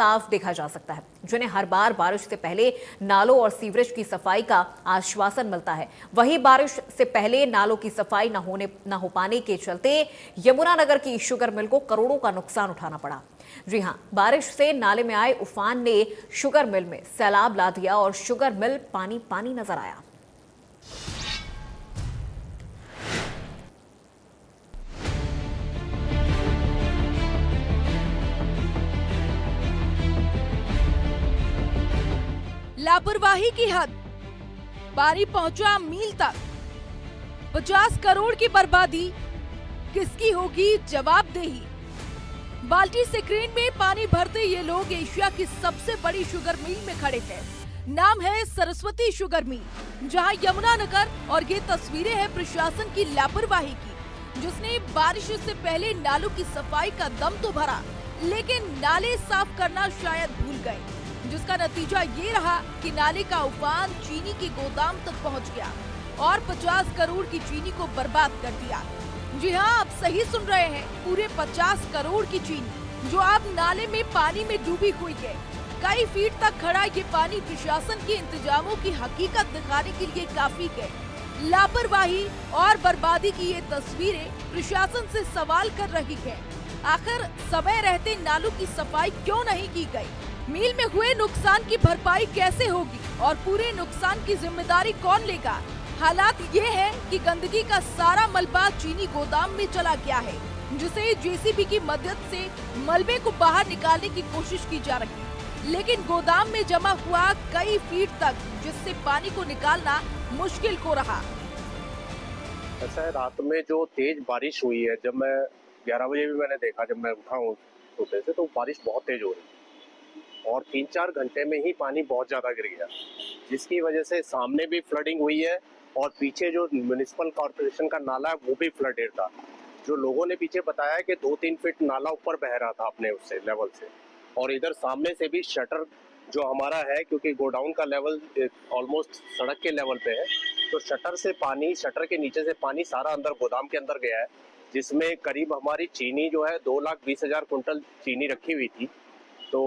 साफ देखा जा सकता है, जिन्हें हर बार बारिश से पहले नालों और सीवरेज की सफाई का आश्वासन मिलता है। वहीं बारिश से पहले नालों की सफाई न हो पाने के चलते यमुनानगर की शुगर मिल को करोड़ों का नुकसान उठाना पड़ा। जी हां, बारिश से नाले में आए उफान ने शुगर मिल में सैलाब ला दिया और शुगर मिल पानी पानी नजर आया। लापरवाही की हद, पानी पहुंचा मील तक। 50 करोड़ की बर्बादी, किसकी होगी जवाबदेही? बाल्टी से क्रेन में पानी भरते ये लोग एशिया की सबसे बड़ी शुगर मिल में खड़े हैं। नाम है सरस्वती शुगर मिल, जहां यमुनानगर, और ये तस्वीरें हैं प्रशासन की लापरवाही की, जिसने बारिश से पहले नालों की सफाई का दम तो भरा, लेकिन नाले साफ करना शायद भूल गए, जिसका नतीजा ये रहा कि नाले का उफान चीनी के गोदाम तक पहुंच गया और 50 करोड़ की चीनी को बर्बाद कर दिया। जी हाँ, आप सही सुन रहे हैं, पूरे 50 करोड़ की चीनी जो अब नाले में पानी में डूबी हुई है। कई फीट तक खड़ा ये पानी प्रशासन के इंतजामों की हकीकत दिखाने के लिए काफी है। लापरवाही और बर्बादी की ये तस्वीरें प्रशासन से सवाल कर रही है, आखिर समय रहते नालों की सफाई क्यों नहीं की गई? मिल में हुए नुकसान की भरपाई कैसे होगी और पूरे नुकसान की जिम्मेदारी कौन लेगा? हालात ये है कि गंदगी का सारा मलबा चीनी गोदाम में चला गया है, जिसे जेसीबी की मदद से मलबे को बाहर निकालने की कोशिश की जा रही है, लेकिन गोदाम में जमा हुआ कई फीट तक, जिससे पानी को निकालना मुश्किल हो रहा। ऐसा है, रात में जो तेज बारिश हुई है, जब मैं 11 बजे भी मैंने देखा, जब मैं उठा हूँ सोते से, तो बारिश बहुत तेज हो रही और 3-4 घंटे में ही पानी बहुत ज्यादा गिर गया, जिसकी वजह से सामने भी फ्लडिंग हुई है और पीछे जो म्युनिसिपल कॉर्पोरेशन का नाला है वो भी फ्लडेड था। जो लोगों ने पीछे बताया कि 2-3 फीट नाला ऊपर बह रहा था अपने उससे लेवल से, और इधर सामने से भी शटर जो हमारा है, क्योंकि गोडाउन का लेवल ऑलमोस्ट सड़क के लेवल पे है, तो शटर से पानी, शटर के नीचे से पानी सारा अंदर गोदाम के अंदर गया है, जिसमें करीब हमारी चीनी जो है 2,20,000 कुंटल चीनी रखी हुई थी। तो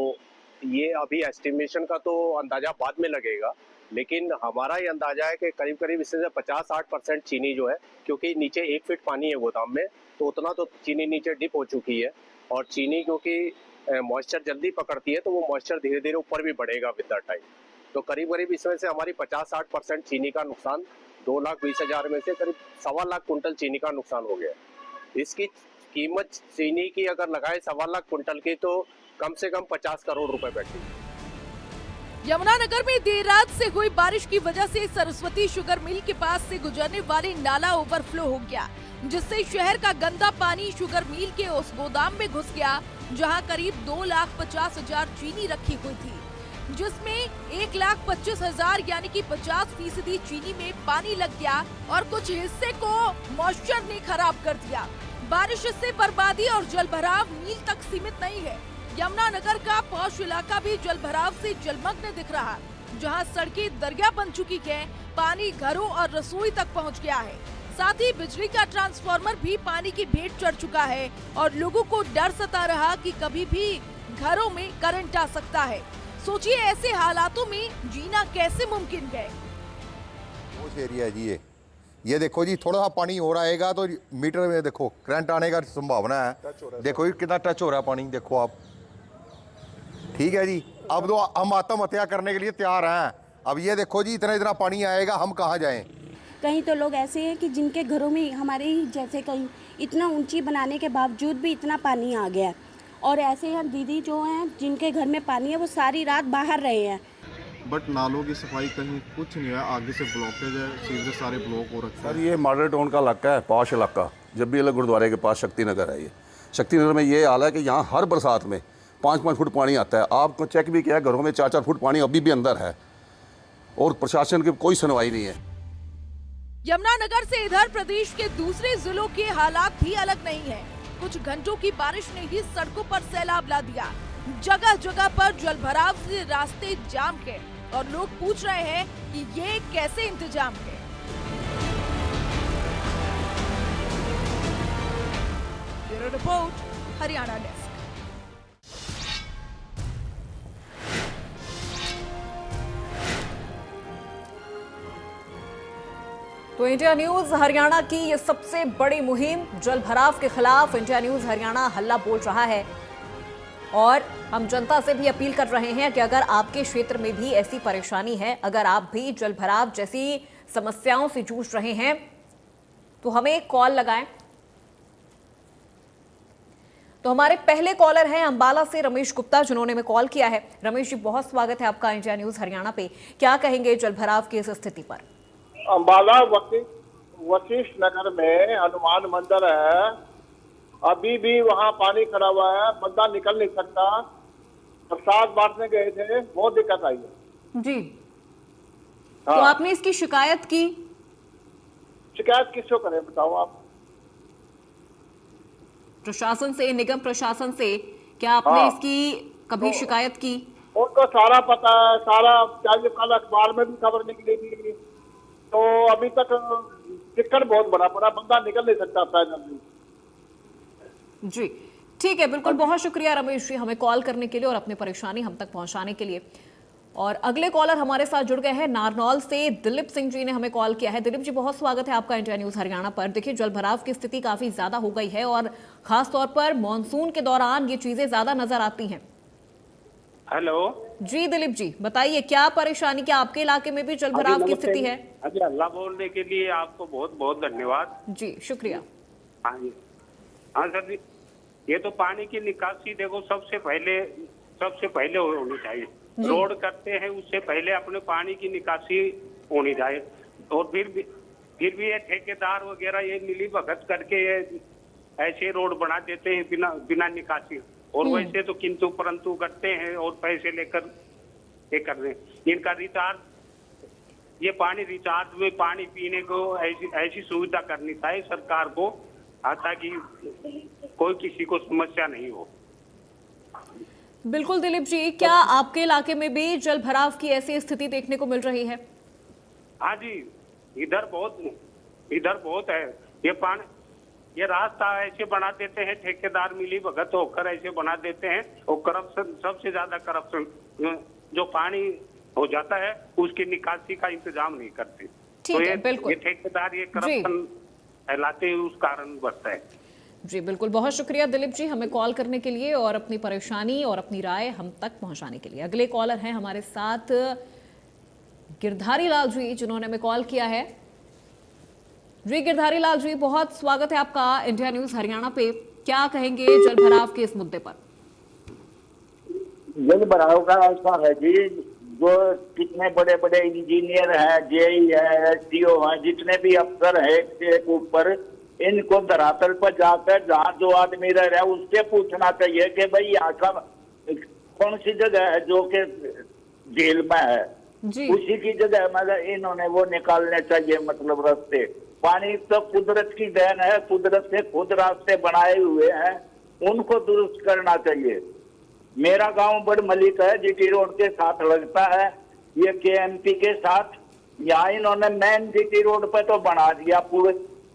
ये अभी एस्टिमेशन का तो अंदाजा बाद में लगेगा, लेकिन हमारा ये अंदाजा है कि करीब करीब इससे 50-60% चीनी जो है, क्योंकि नीचे 1 फीट पानी है गोदाम में, तो उतना तो चीनी नीचे डिप हो चुकी है। और चीनी क्योंकि मॉइस्चर जल्दी पकड़ती है, तो वो मॉइस्चर धीरे धीरे ऊपर भी बढ़ेगा विद द टाइम। तो करीब करीब इसमें से हमारी 50-60% चीनी का नुकसान, 2,20,000 में से करीब 1.25 लाख कुंटल चीनी का नुकसान हो गया। इसकी कीमत चीनी की अगर लगाए 1.25 लाख कुंटल की, तो कम से कम 50 करोड़ रुपए बैठी। यमुनानगर में देर रात से हुई बारिश की वजह से सरस्वती शुगर मिल के पास से गुजरने वाले नाला ओवरफ्लो हो गया, जिससे शहर का गंदा पानी शुगर मिल के उस गोदाम में घुस गया, जहां करीब 2,50,000 चीनी रखी हुई थी, जिसमें 1,25,000 यानी कि 50% चीनी में पानी लग गया और कुछ हिस्से को मॉइस्चर ने खराब कर दिया। बारिश से बर्बादी और जलभराव मील तक सीमित नहीं है। यमुनानगर का पौष इलाका भी जलभराव से जलमग्न दिख रहा, जहां सड़कें दरिया बन चुकी हैं, पानी घरों और रसोई तक पहुंच गया है। साथ ही बिजली का ट्रांसफार्मर भी पानी की भेंट चढ़ चुका है और लोगों को डर सता रहा कि कभी भी घरों में करंट आ सकता है। सोचिए, ऐसे हालातों में जीना कैसे मुमकिन है। एरिया जी ये देखो जी, थोड़ा सा पानी और आएगा तो मीटर में देखो करंट आने का संभावना है। देखो ये कितना टच हो रहा है पानी, देखो आप। ठीक है जी, अब तो हम आत्महत्या करने के लिए तैयार हैं। अब ये देखो जी, इतना इतना पानी आएगा, हम कहाँ जाएं? कहीं तो लोग ऐसे हैं कि जिनके घरों में हमारे ही जैसे कहीं इतना ऊंची बनाने के बावजूद भी इतना पानी आ गया, और ऐसे हैं दीदी जो हैं जिनके घर में पानी है, वो सारी रात बाहर रहे हैं। बट नालों की सफाई कहीं कुछ नहीं है, आगे से ब्लॉकेज है, सीवरेज सारे ब्लॉक हो रखे हैं। सर ये मॉडल टाउन का इलाका है, पॉश इलाका। जब भी अलग गुरुद्वारे के पास शक्तिनगर है, ये शक्तिनगर में ये हाल है कि यहाँ हर बरसात में 5-5 फुट पानी आता है। आपको चेक भी किया, घरों में 4-4 फुट पानी अभी भी अंदर है और प्रशासन की कोई सुनवाई नहीं है। यमुनानगर से इधर प्रदेश के दूसरे जिलों के हालात भी अलग नहीं है। कुछ घंटों की बारिश ने ही सड़कों पर सैलाब ला दिया, जगह जगह पर जलभराव से रास्ते जाम है और लोग पूछ रहे हैं कि ये कैसे इंतजाम है। Bureau report, Haryana desk. तो इंडिया न्यूज हरियाणा की ये सबसे बड़ी मुहिम, जल भराव के खिलाफ इंडिया न्यूज हरियाणा हल्ला बोल रहा है और हम जनता से भी अपील कर रहे हैं कि अगर आपके क्षेत्र में भी ऐसी परेशानी है, अगर आप भी जल भराव जैसी समस्याओं से जूझ रहे हैं तो हमें कॉल लगाएं। तो हमारे पहले कॉलर हैं अंबाला से रमेश गुप्ता, जिन्होंने हमें कॉल किया है। रमेश जी, बहुत स्वागत है आपका इंडिया न्यूज हरियाणा पे। क्या कहेंगे जल भराव की इस स्थिति पर? अंबाला वशिष्ठ नगर में हनुमान मंदिर है, अभी भी वहाँ पानी खड़ा हुआ है, बंदा निकल नहीं सकता। प्रसाद बांटने गए थे, बहुत दिक्कत आई है जी। हाँ। तो आपने इसकी शिकायत की? शिकायत किसको करें बताओ आप? प्रशासन से, निगम प्रशासन से क्या आपने हाँ। इसकी कभी शिकायत की? उनको सारा पता है, सारा चाहे कल अखबार में भी खबर निकली थी, तो अभी तक दिक्कत बहुत बड़ा पड़ा, बंदा निकल नहीं सकता पैदल भी। जी ठीक है, बिल्कुल। बहुत शुक्रिया रमेश जी हमें कॉल करने के लिए और अपनी परेशानी हम तक पहुंचाने के लिए। और अगले कॉलर हमारे साथ जुड़ गए हैं नारनौल से दिलीप सिंह जी ने हमें कॉल किया है। दिलीप जी, बहुत स्वागत है आपका इंडिया न्यूज हरियाणा पर। देखिए, जल भराव की स्थिति काफी ज्यादा हो गई है और खास तौर पर मानसून के दौरान ये चीजें ज्यादा नजर आती हैं। हेलो जी दिलीप जी, बताइए क्या परेशानी, क्या आपके इलाके में भी जल भराव की स्थिति है? अजी, अल्लाह बोलने के लिए आपको बहुत बहुत धन्यवाद। जी शुक्रिया। हाँ जी, हाँ सर जी, ये तो पानी की निकासी देखो सबसे पहले होनी चाहिए। रोड करते हैं उससे पहले अपने पानी की निकासी होनी चाहिए। और फिर भी ये ठेकेदार वगैरह ये मिली भगत करके ये ऐसे रोड बना देते हैं बिना निकासी, और वैसे तो किंतु परंतु करते हैं और पैसे लेकर ये कर रहे हैं। इनका रिचार्ज, ये पानी रिचार्ज में पानी पीने को ऐसी सुविधा करनी चाहिए सरकार को, ताकि कोई किसी को समस्या नहीं हो। बिल्कुल दिलीप जी, क्या आपके इलाके में भी जल भराव की ऐसी स्थिति देखने को मिल रही है? हाँ जी, इधर बहुत है। ये रास्ता ऐसे बना देते हैं ठेकेदार मिली भगत होकर, ऐसे बना देते हैं। और करप्शन, सबसे ज्यादा करप्शन, जो पानी हो जाता है उसकी निकासी का इंतजाम नहीं करते। ठीक है, बिल्कुल। ये ठेकेदार ये करप्शन फैलाते हैं, उस कारण बढ़ता है। जी बिल्कुल, बहुत शुक्रिया दिलीप जी हमें कॉल करने के लिए और अपनी परेशानी और अपनी राय हम तक पहुंचाने के लिए। अगले कॉलर हैं हमारे साथ गिरधारी लाल जी, जिन्होंने हमें कॉल किया है। जी गिरधारी लाल जी, बहुत स्वागत है आपका इंडिया न्यूज हरियाणा पे। क्या कहेंगे जल भराव के इस मुद्दे पर? जल भराव का ऐसा है जी, जो कितने बड़े बड़े इंजीनियर हैं, जेई है, एसडीओ हैं, जितने भी अफसर है एक ऊपर, इनको धरातल पर जाकर जहाँ जो आदमी रह रहा है उससे पूछना चाहिए कि भाई यहाँ का कौन सी जगह है जो कि जेल में है, उसी की जगह मतलब इन्होंने वो निकालने चाहिए, मतलब रास्ते। पानी तो कुदरत की देन है, कुदरत से खुद रास्ते बनाए हुए हैं, उनको दुरुस्त करना चाहिए। मेरा गांव बड़ मलिक है, जीटी रोड के साथ लगता है, ये केएमपी के साथ। यहाँ इन्होंने मेन जीटी रोड पे तो बना दिया पूरे,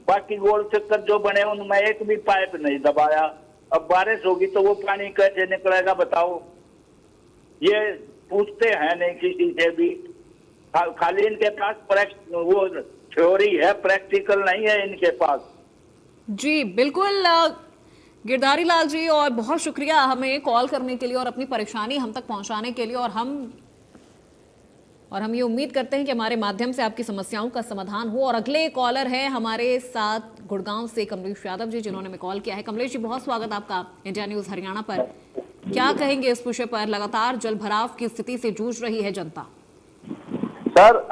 बाकी गोल चक्कर जो बने उनमें एक भी पाइप नहीं दबाया। अब बारिश होगी तो वो पानी कैसे निकलेगा बताओ? ये पूछते हैं नहीं किसी से भी, खाली इनके पास वो थ्योरी है, प्रैक्टिकल नहीं है इनके पास। जी बिल्कुल गिरधारी लाल जी, और बहुत शुक्रिया हमें कॉल करने के लिए और अपनी परेशानी हम तक पहुंचाने के लिए। और हम ये उम्मीद करते हैं कि हमारे माध्यम से आपकी समस्याओं का समाधान हो। और अगले कॉलर हैं हमारे साथ गुड़गांव से कमलेश यादव जी, जिन्होंने हमें कॉल किया है। कमलेश जी, बहुत स्वागत आपका इंडिया न्यूज हरियाणा पर। क्या कहेंगे इस विषय पर? लगातार जल भराव की स्थिति से जूझ रही है जनता। सर,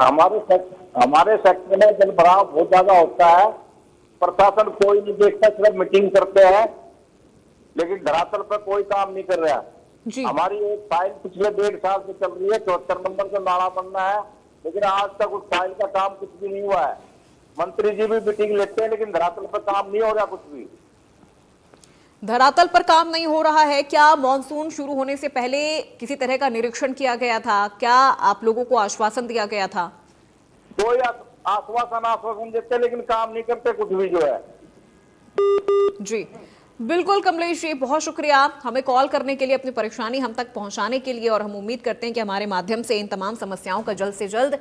हमारे सेक्टर में जल भराव बहुत ज्यादा होता है, प्रशासन कोई नहीं देखता, सिर्फ मीटिंग करते हैं, लेकिन धरातल पर कोई काम नहीं कर रहा। हमारी एक फाइल पिछले 1.5 साल से चल रही है, 74 नंबर का नाला बनना है, लेकिन आज तक उस फाइल का काम कुछ भी नहीं हुआ है। मंत्री जी भी मीटिंग लेते हैं, लेकिन धरातल पर काम नहीं हो रहा कुछ भी। धरातल पर काम नहीं हो रहा है। क्या मॉनसून शुरू होने से पहले किसी तरह का निरीक्षण किया गया था? क्या आप लोगों को आश्वासन दिया गया था? कोई आश्वासन देते, लेकिन काम नहीं करते कुछ भी जो है। जी बिल्कुल कमलेश जी, बहुत शुक्रिया हमें कॉल करने के लिए, अपनी परेशानी हम तक पहुंचाने के लिए। और हम उम्मीद करते हैं कि हमारे माध्यम से इन तमाम समस्याओं का जल्द से जल्द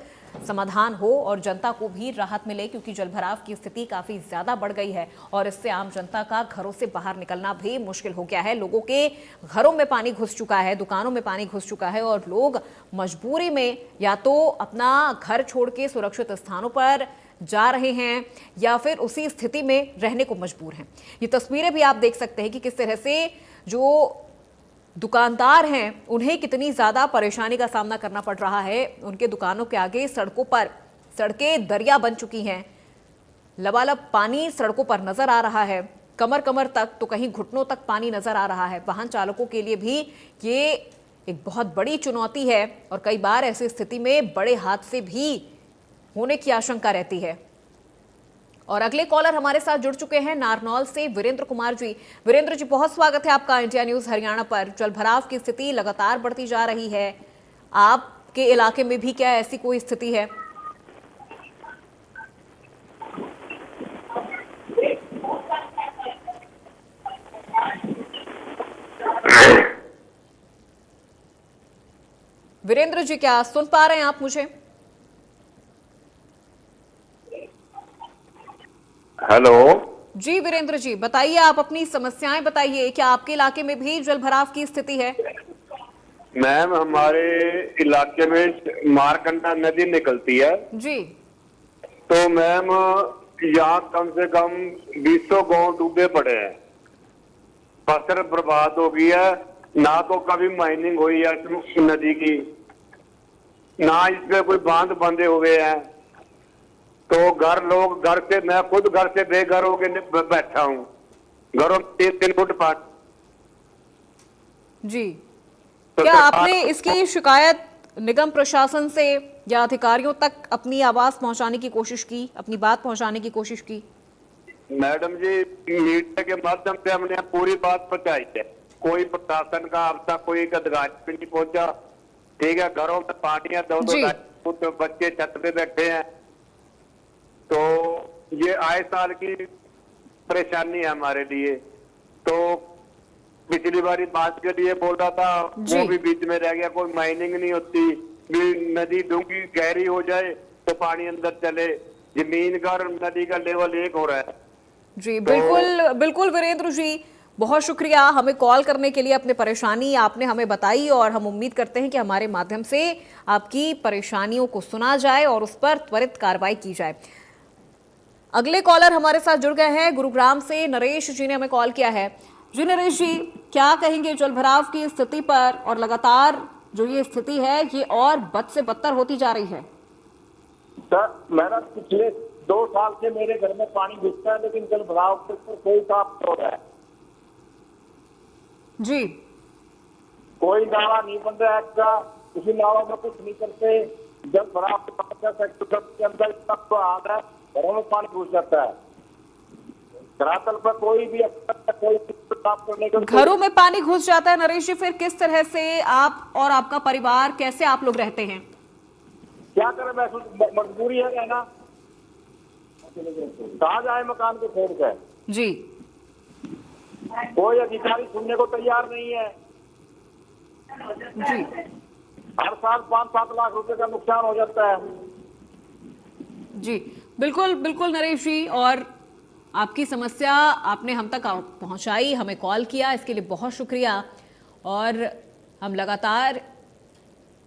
समाधान हो और जनता को भी राहत मिले, क्योंकि जलभराव की स्थिति काफी ज्यादा बढ़ गई है और इससे आम जनता का घरों से बाहर निकलना भी मुश्किल हो गया है। लोगों के घरों में पानी घुस चुका है, दुकानों में पानी घुस चुका है और लोग मजबूरी में या तो अपना घर छोड़ के सुरक्षित स्थानों पर जा रहे हैं या फिर उसी स्थिति में रहने को मजबूर हैं। ये तस्वीरें भी आप देख सकते हैं कि किस तरह से जो दुकानदार हैं उन्हें कितनी ज्यादा परेशानी का सामना करना पड़ रहा है। उनके दुकानों के आगे सड़कों पर सड़कें दरिया बन चुकी हैं, लबालब पानी सड़कों पर नजर आ रहा है, कमर कमर तक तो कहीं घुटनों तक पानी नजर आ रहा है। वाहन चालकों के लिए भी ये एक बहुत बड़ी चुनौती है और कई बार ऐसी स्थिति में बड़े हादसे भी होने की आशंका रहती है। और अगले कॉलर हमारे साथ जुड़ चुके हैं नारनौल से वीरेंद्र कुमार जी। वीरेंद्र जी, बहुत स्वागत है आपका इंडिया न्यूज हरियाणा पर। जलभराव की स्थिति लगातार बढ़ती जा रही है, आपके इलाके में भी क्या ऐसी कोई स्थिति है? वीरेंद्र जी, क्या सुन पा रहे हैं आप मुझे? हेलो जी वीरेंद्र जी, बताइए, आप अपनी समस्याएं बताइए। क्या आपके इलाके में भी जलभराव की स्थिति है? मैम, हमारे इलाके में मारकंडा नदी निकलती है जी। तो मैम यहाँ कम से कम 200 गांव डूबे पड़े हैं, फसल बर्बाद हो गई है। ना तो कभी माइनिंग हुई है इस नदी की, ना इसमें कोई बांध बंधे हुए हैं। तो घर से, मैं खुद घर से बेघर होकर बैठा हूँ, घरों में 3 फुट पानी। जी, तो क्या आपने इसकी शिकायत निगम प्रशासन से या अधिकारियों तक अपनी आवाज पहुंचाने की कोशिश की, अपनी बात पहुंचाने की कोशिश की? मैडम जी, मीडिया के माध्यम से हमने पूरी बात पहुंचाई है, कोई प्रशासन का अब तक कोई अधिकारी भी नहीं पहुंचा। ठीक है, घरों में पानी है, 2-2 बच्चे छत पे बैठे हैं। तो ये आए साल की परेशानी है हमारे लिए। तो पिछली बारी बात के लिए बोल रहा था, वो भी बीच में रह गया। कोई माइनिंग नहीं होती, नदी डूंगी गहरी हो जाए तो पानी अंदर चले, जमीन का और नदी का लेवल एक हो रहा है। जी बिल्कुल बिल्कुल वीरेंद्र जी, बहुत शुक्रिया हमें कॉल करने के लिए। अपनी परेशानी आपने हमें बताई और हम उम्मीद करते हैं कि हमारे माध्यम से आपकी परेशानियों को सुना जाए और उस पर त्वरित कार्रवाई की जाए। अगले कॉलर हमारे साथ जुड़ गए हैं गुरुग्राम से, नरेश जी ने हमें कॉल किया है। जी नरेश जी, क्या कहेंगे जलभराव की स्थिति पर? और लगातार जो ये स्थिति है ये और बद से बदतर होती जा रही है। सर, मेरा पिछले 2 साल से मेरे घर में पानी घुसता है, लेकिन जलभराव के ऊपर कोई काम नहीं हो रहा है। जी, कोई नाला नहीं बन रहा है एक्स्ट्रा, किसी नाला में कुछ नहीं करते। जलभराव के अंदर इतना तो हाल है, घरों में पानी घुस जाता है। धरातल पर कोई भी कोई काम करने का, घरों में पानी घुस जाता है। नरेश जी, फिर किस तरह से आप और आपका परिवार, कैसे आप लोग रहते हैं? क्या करें, मजबूरी है रहना, कहा जाए मकान को छोड़ कर। जी, कोई अधिकारी सुनने को तैयार नहीं है। जी, हर साल 5-7 लाख रुपए का नुकसान हो जाता है। जी बिल्कुल बिल्कुल नरेश जी, और आपकी समस्या आपने हम तक पहुंचाई, हमें कॉल किया, इसके लिए बहुत शुक्रिया। और हम लगातार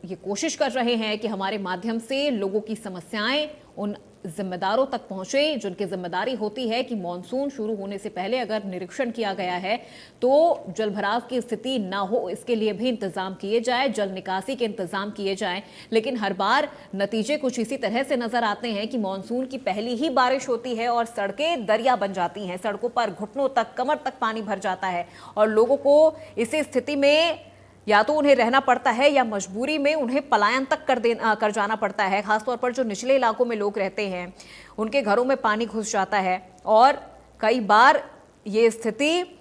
ये कोशिश कर रहे हैं कि हमारे माध्यम से लोगों की समस्याएं उन जिम्मेदारों तक पहुंचे जिनकी जिम्मेदारी होती है कि मॉनसून शुरू होने से पहले अगर निरीक्षण किया गया है तो जलभराव की स्थिति ना हो, इसके लिए भी इंतजाम किए जाए, जल निकासी के इंतजाम किए जाएं। लेकिन हर बार नतीजे कुछ इसी तरह से नजर आते हैं कि मॉनसून की पहली ही बारिश होती है और सड़कें दरिया बन जाती हैं, सड़कों पर घुटनों तक, कमर तक पानी भर जाता है और लोगों को इसी स्थिति में या तो उन्हें रहना पड़ता है या मजबूरी में उन्हें पलायन तक कर जाना पड़ता है। खासतौर पर जो निचले इलाकों में लोग रहते हैं उनके घरों में पानी घुस जाता है और कई बार ये स्थिति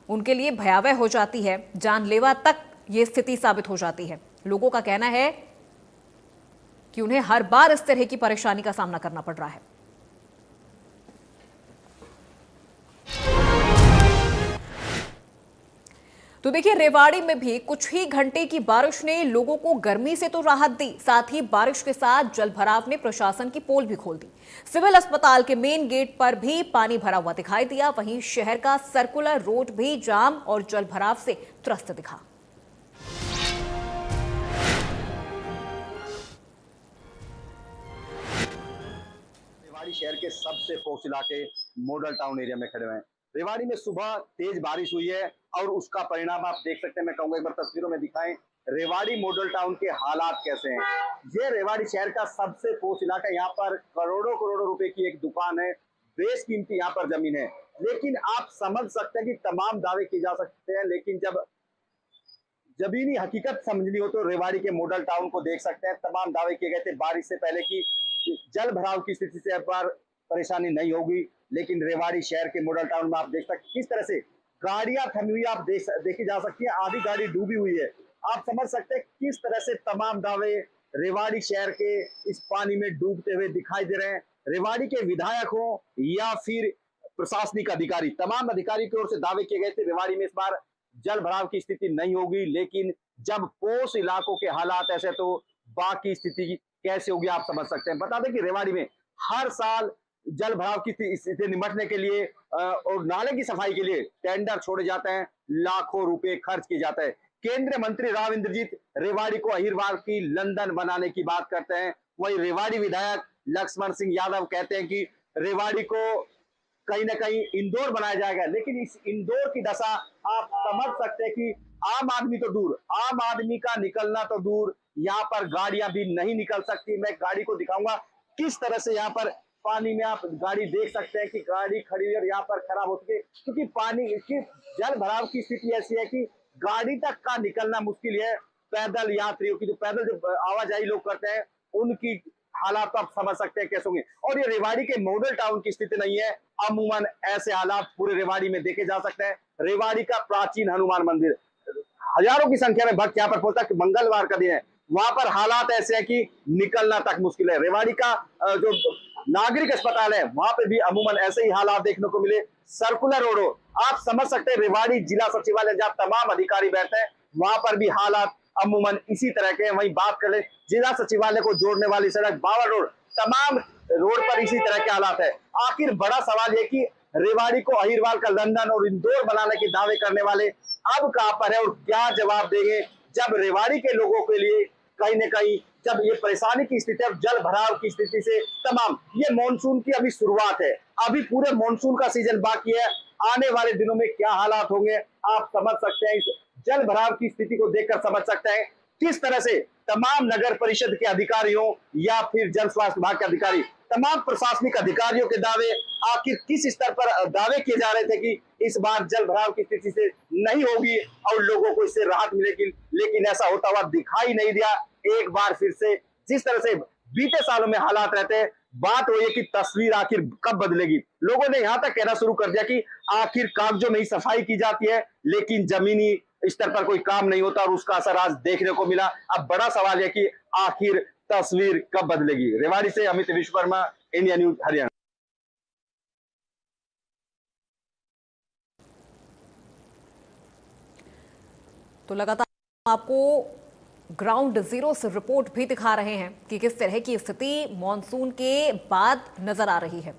उनके लिए भयावह हो जाती है, जानलेवा तक ये स्थिति साबित हो जाती है। लोगों का कहना है कि उन्हें हर बार इस तरह की परेशानी का सामना करना पड़ रहा है। तो देखिए, रेवाड़ी में भी कुछ ही घंटे की बारिश ने लोगों को गर्मी से तो राहत दी, साथ ही बारिश के साथ जलभराव ने प्रशासन की पोल भी खोल दी। सिविल अस्पताल के मेन गेट पर भी पानी भरा हुआ दिखाई दिया। वहीं शहर का सर्कुलर रोड भी जाम और जलभराव से त्रस्त दिखा। रेवाड़ी शहर के सबसे फोर्स इलाके मॉडल टाउन एरिया में खड़े हुए हैं। रेवाड़ी में सुबह तेज बारिश हुई है और उसका परिणाम आप देख सकते हैं। मैं कहूंगा एक बार तस्वीरों में दिखाएं रेवाड़ी मॉडल टाउन के हालात कैसे हैं। ये रेवाड़ी शहर का सबसे फोर्स इलाका, यहाँ पर करोड़ों करोड़ों रुपए की एक दुकान है, बेशकीमती यहाँ पर जमीन है। लेकिन आप समझ सकते हैं कि तमाम दावे किए जा सकते हैं, लेकिन जब जमीनी हकीकत समझनी हो तो रेवाड़ी के मॉडल टाउन को देख सकते हैं। तमाम दावे किए गए थे बारिश से पहले की जल भराव की स्थिति से पर परेशानी नहीं होगी, लेकिन रेवाड़ी शहर के मॉडल टाउन में आप देख सकते किस तरह से गाड़ियां थमी हुई आप देखी जा सकती है। आधी गाड़ी डूबी हुई है। आप समझ सकते हैं किस तरह से तमाम दावे रेवाड़ी शहर के इस पानी में डूबते हुए दिखाई दे रहे हैं। रेवाड़ी के विधायक हो या फिर प्रशासनिक अधिकारी, तमाम अधिकारी की ओर से दावे किए गए थे रेवाड़ी में इस बार जल भराव की स्थिति नहीं होगी, लेकिन जब पोष इलाकों के हालात ऐसे तो बाकी स्थिति कैसे होगी आप समझ सकते हैं। बता दें कि रेवाड़ी में हर साल जल भराव की स्थिति निपटने के लिए और नाले की सफाई के लिए टेंडर छोड़े जाते हैं, लाखों रुपए खर्च किए जाते हैं। केंद्रीय मंत्री राव इंद्रजीत रेवाड़ी को अहिरवार की लंदन बनाने की बात करते हैं। वही रेवाड़ी विधायक लक्ष्मण सिंह यादव कहते हैं कि रेवाड़ी को कहीं ना कहीं इंदौर बनाया जाएगा, लेकिन इस इंदौर की दशा आप समझ सकते हैं कि आम आदमी तो दूर, आम आदमी का निकलना तो दूर, यहाँ पर गाड़ियां भी नहीं निकल सकती। मैं गाड़ी को दिखाऊंगा किस तरह से यहाँ पर पानी में आप गाड़ी देख सकते हैं कि गाड़ी खड़ी है और यहाँ पर खराब हो चुकी है, क्योंकि पानी की जल भराव की स्थिति ऐसी है कि गाड़ी तक का निकलना मुश्किल है। पैदल यात्रियों की जो पैदल जो आवाजाही लोग करते हैं उनकी हालात तो आप समझ सकते हैं कैसे होंगे। और ये रेवाड़ी के मॉडल टाउन की स्थिति नहीं है, अमूमन ऐसे हालात पूरे रेवाड़ी में देखे जा सकते हैं। रेवाड़ी का प्राचीन हनुमान मंदिर, हजारों की संख्या में भक्त यहाँ पर पहुंचता है। मंगलवार का दिन है, वहां पर हालात ऐसे हैं कि निकलना तक मुश्किल है। रेवाड़ी का जो नागरिक अस्पताल है वहां पे भी अमूमन ऐसे ही हालात देखने को मिले। सर्कुलर रोड हो, आप समझ सकते हैं रेवाड़ी जिला सचिवालय जहां तमाम अधिकारी बैठते हैं वहां पर भी हालात अमूमन इसी तरह के हैं। वहीं बात कर ले जिला सचिवालय को जोड़ने वाली सड़क बावल रोड, तमाम रोड पर इसी तरह के हालात है। आखिर बड़ा सवाल ये कि रेवाड़ी को अहिरवार का लंदन और इंदौर बनाने के दावे करने वाले अब कहां पर है और क्या जवाब देंगे, जब रेवाड़ी के लोगों के लिए कहीं न कहीं जब ये परेशानी की स्थिति है, जल भराव की स्थिति से तमाम, ये मॉनसून की अभी शुरुआत है, अभी पूरे मॉनसून का सीजन बाकी है। आने वाले दिनों में क्या हालात होंगे आप समझ सकते हैं। इस जल भराव की स्थिति को देखकर समझ सकते हैं किस तरह से तमाम नगर परिषद के अधिकारियों या फिर जल स्वास्थ्य विभाग के अधिकारी, तमाम प्रशासनिक अधिकारियों के दावे आखिर किस स्तर पर दावे किए जा रहे थे कि इस बार जल भराव की स्थिति से नहीं होगी और लोगों को इससे राहत मिलेगी, लेकिन ऐसा होता हुआ दिखाई नहीं दिया। एक बार फिर से जिस तरह से बीते सालों में हालात रहते हैं, बात वही है कि तस्वीर आखिर कब बदलेगी। लोगों ने यहां तक कहना शुरू कर दिया कि आखिर कागजों में ही सफाई की जाती है, लेकिन जमीनी स्तर पर कोई काम नहीं होता और उसका असर आज देखने को मिला। अब बड़ा सवाल है कि आखिर तस्वीर कब बदलेगी। रेवाड़ी से अमित विश्वकर्मा, इंडिया न्यूज हरियाणा। तो लगातार आपको ग्राउंड जीरो से रिपोर्ट भी दिखा रहे हैं कि किस तरह की स्थिति मॉनसून के बाद नजर आ रही है।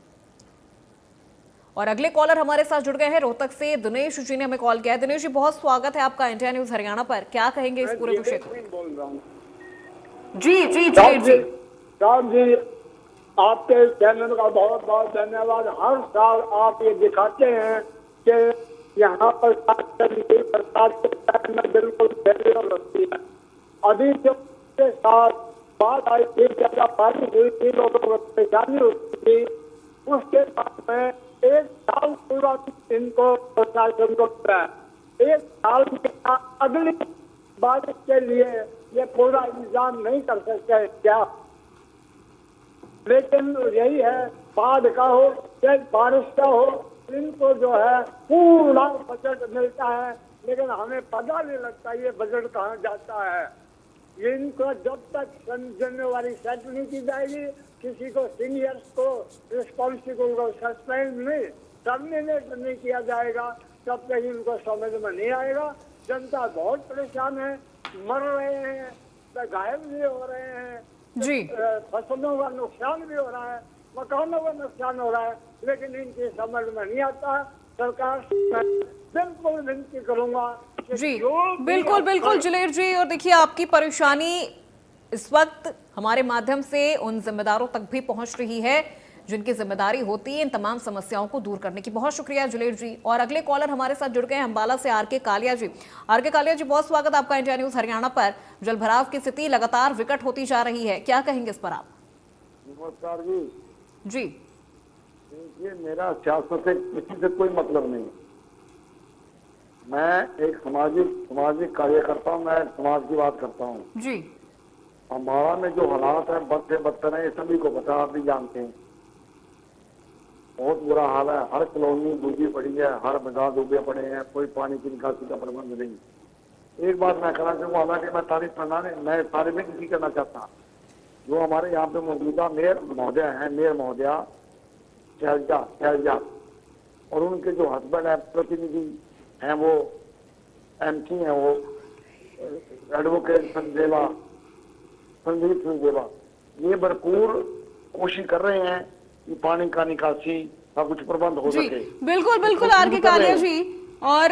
और अगले कॉलर हमारे साथ जुड़ गए हैं रोहतक से, दिनेश जी ने हमें कॉल किया है। दिनेश जी, बहुत स्वागत है आपका इंडिया न्यूज हरियाणा पर। क्या कहेंगे इस पूरे विषय को? बोल रहा हूँ जी जी जी जी साहब जी, आपके चैनल का बहुत बहुत धन्यवाद। हर साल आप ये दिखाते हैं कि यहाँ पर बरसात के टाइम में बिल्कुल फेलियर होती है। अभी जो के साथ बात आई थी, ज्यादा बारिश हुई थी, लोगों को परेशानी होती थी, उसके बाद में एक साल पूरा इनको प्रशासन को मिला है। एक साल के अगली बारिश के लिए ये पूरा इंतजाम नहीं कर सकते क्या? लेकिन यही है, बाढ़ का हो चाहे बारिश का हो, इनको जो है पूरा बजट मिलता है, लेकिन हमें पता नहीं लगता ये बजट कहाँ जाता है। इनको जब तक जनवरी सेट नहीं की जाएगी, किसी को सीनियर्स को रिस्पॉन्सिबल को सस्पेंड नहीं टर्मिनेट नहीं किया जाएगा, तब तक इनको समझ में नहीं आएगा जनता बहुत परेशान है, मर रहे हैं, घायल भी हो रहे हैं जी। फसलों का नुकसान भी हो रहा है, मकानों का नुकसान हो रहा है, लेकिन इनकी समझ में नहीं आता। सरकार से बिल्कुल विनती करूंगा कि जी जो भी बिल्कुल बिल्कुल अफसर- जलेर जी। और देखिए आपकी परेशानी इस वक्त हमारे माध्यम से उन जिम्मेदारों तक भी पहुंच रही है जिनकी जिम्मेदारी होती है इन तमाम समस्याओं को दूर करने की। बहुत शुक्रिया जलेर जी। और अगले कॉलर हमारे साथ जुड़ गए हैं अंबाला से आर.के. कालिया जी। आर.के. कालिया जी, बहुत स्वागत आपका इंडिया न्यूज हरियाणा पर। जलभराव की स्थिति लगातार विकट होती जा रही है, क्या कहेंगे इस पर आप? नमस्कार जी। जी देखिए, मेरा सियासत से किसी से कोई मतलब नहीं। मैं एक सामाजिक कार्यकर्ता हूँ, मैं समाज की बात करता हूँ जी। हमारा में जो हालात है बद से बदतर है, ये सभी को पता, आप भी जानते हैं। बहुत बुरा हाल है, हर कॉलोनी डूबी पड़ी है, हर मैदान डूबे पड़े हैं, कोई पानी की निकासी का प्रबंध नहीं। एक बात मैं कहना चाहूँगा, हालांकि मैं तारीफ करना नहीं, मैं तारीफ नहीं करना चाहता। जो हमारे यहाँ पे मौजूदा मेयर महोदय हैं, मेयर महोदया शैलजा, और उनके जो हस्बैंड है प्रतिनिधि हैं, वो एमसी हैं, वो एडवोकेट संदीप देवा, ये भरपूर कोशिश कर रहे हैं कि पानी का निकासी का कुछ प्रबंध हो जी सके। बिल्कुल बिल्कुल आर.के. कालिया जी, और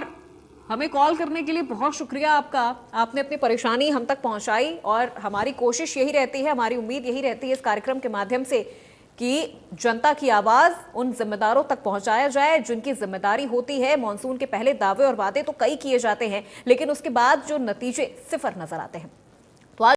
हमें कॉल करने के लिए बहुत शुक्रिया आपका। आपने अपनी परेशानी हम तक पहुंचाई और हमारी कोशिश यही रहती है, हमारी उम्मीद यही रहती है इस कार्यक्रम के माध्यम से कि जनता की आवाज उन जिम्मेदारों तक पहुंचाया जाए जिनकी जिम्मेदारी होती है। मॉनसून के पहले दावे और वादे तो कई किए जाते हैं, लेकिन उसके बाद जो नतीजे सिफर नजर आते हैं।